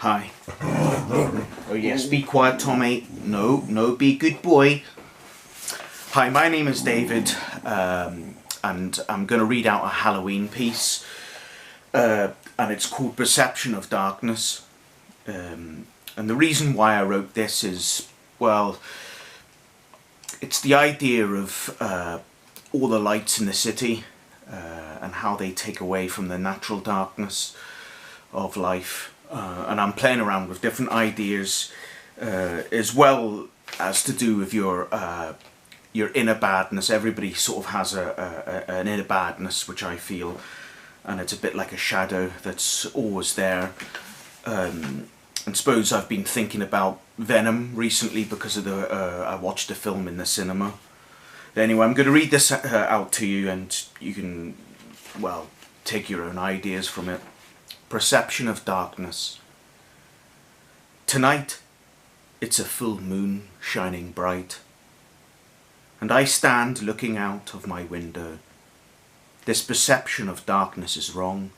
Hi. Oh yes, be quiet, Tommy. No, be good boy. Hi, my name is David, and I'm going to read out a Halloween piece, and it's called Perception of Darkness. And the reason why I wrote this is, well, it's the idea of all the lights in the city and how they take away from the natural darkness of life. And I'm playing around with different ideas as well as to do with your inner badness. Everybody sort of has an inner badness, which I feel, and it's a bit like a shadow that's always there. And suppose I've been thinking about Venom recently because of I watched the film in the cinema. Anyway, I'm going to read this out to you, and you can, well, take your own ideas from it. Perception of darkness. Tonight, it's a full moon shining bright, and I stand looking out of my window. This perception of darkness is wrong.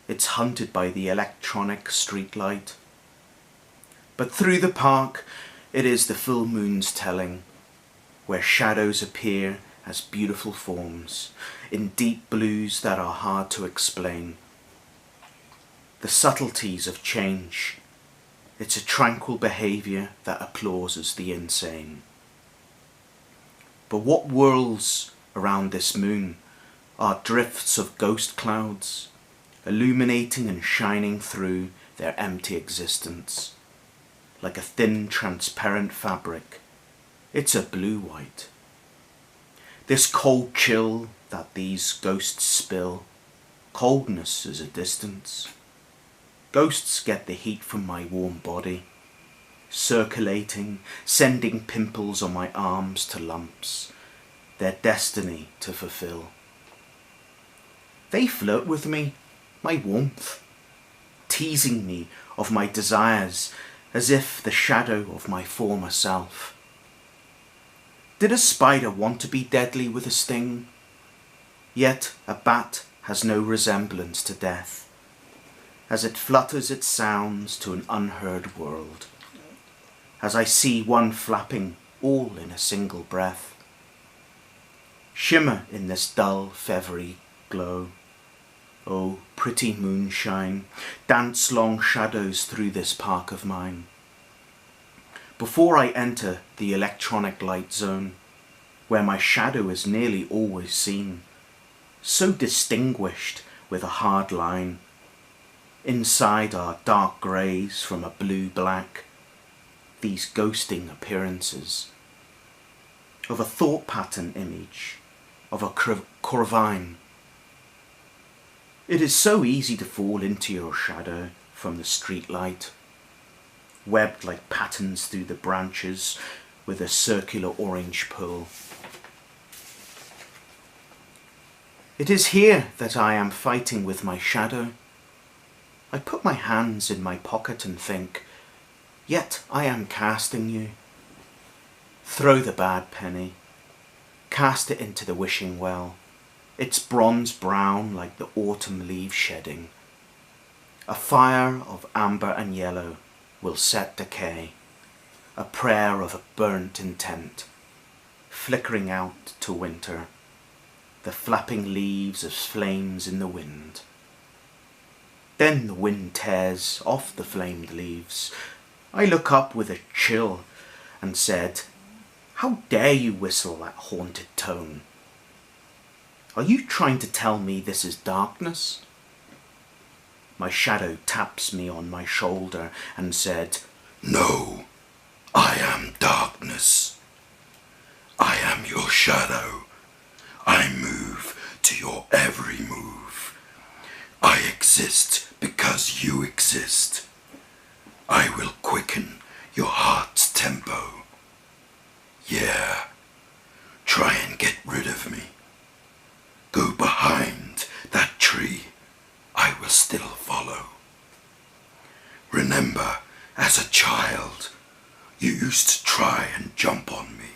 It's hunted by the electronic streetlight. But through the park, it is the full moon's telling, where shadows appear as beautiful forms, in deep blues that are hard to explain. The subtleties of change. It's a tranquil behaviour that applauses the insane. But what whirls around this moon are drifts of ghost clouds, illuminating and shining through their empty existence. Like a thin, transparent fabric, it's a blue-white. This cold chill that these ghosts spill, coldness is a distance. Ghosts get the heat from my warm body, circulating, sending pimples on my arms to lumps, their destiny to fulfill. They flirt with me, my warmth, teasing me of my desires as if the shadow of my former self. Did a spider want to be deadly with a sting? Yet a bat has no resemblance to death, as it flutters its sounds to an unheard world, as I see one flapping all in a single breath. Shimmer in this dull, feathery glow. Oh, pretty moonshine, dance long shadows through this park of mine. Before I enter the electronic light zone, where my shadow is nearly always seen, so distinguished with a hard line. Inside are dark greys from a blue-black, these ghosting appearances, of a thought pattern image, of a corvine. It is so easy to fall into your shadow from the street light, webbed like patterns through the branches with a circular orange pool. It is here that I am fighting with my shadow. I put my hands in my pocket and think, yet I am casting you. Throw the bad penny, cast it into the wishing well. It's bronze brown like the autumn leaves shedding. A fire of amber and yellow will set decay, a prayer of a burnt intent, flickering out to winter, the flapping leaves as flames in the wind. Then the wind tears off the flamed leaves. I look up with a chill and said, "How dare you whistle that haunted tone? Are you trying to tell me this is darkness?" My shadow taps me on my shoulder and said, "No, I am darkness. I am your shadow. I move to your every move. I exist because you exist. I will quicken your heart's tempo. Yeah, try and get rid of me. Go behind that tree. I will still follow. Remember, as a child, you used to try and jump on me,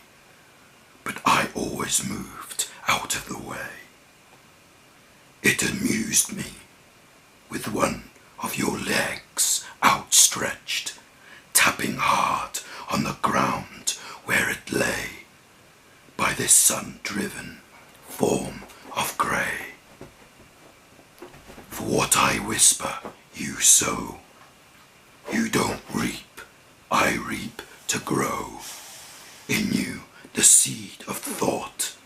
but I always moved out of the way. It amused me with one of your legs outstretched. where it lay, by this sun-driven form of grey. For what I whisper, you sow. You don't reap, I reap to grow. In you the seed of thought.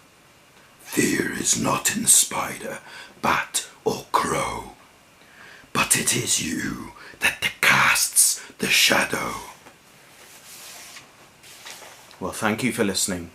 Fear is not in spider, bat or crow, but it is you that casts the shadow. Well, thank you for listening.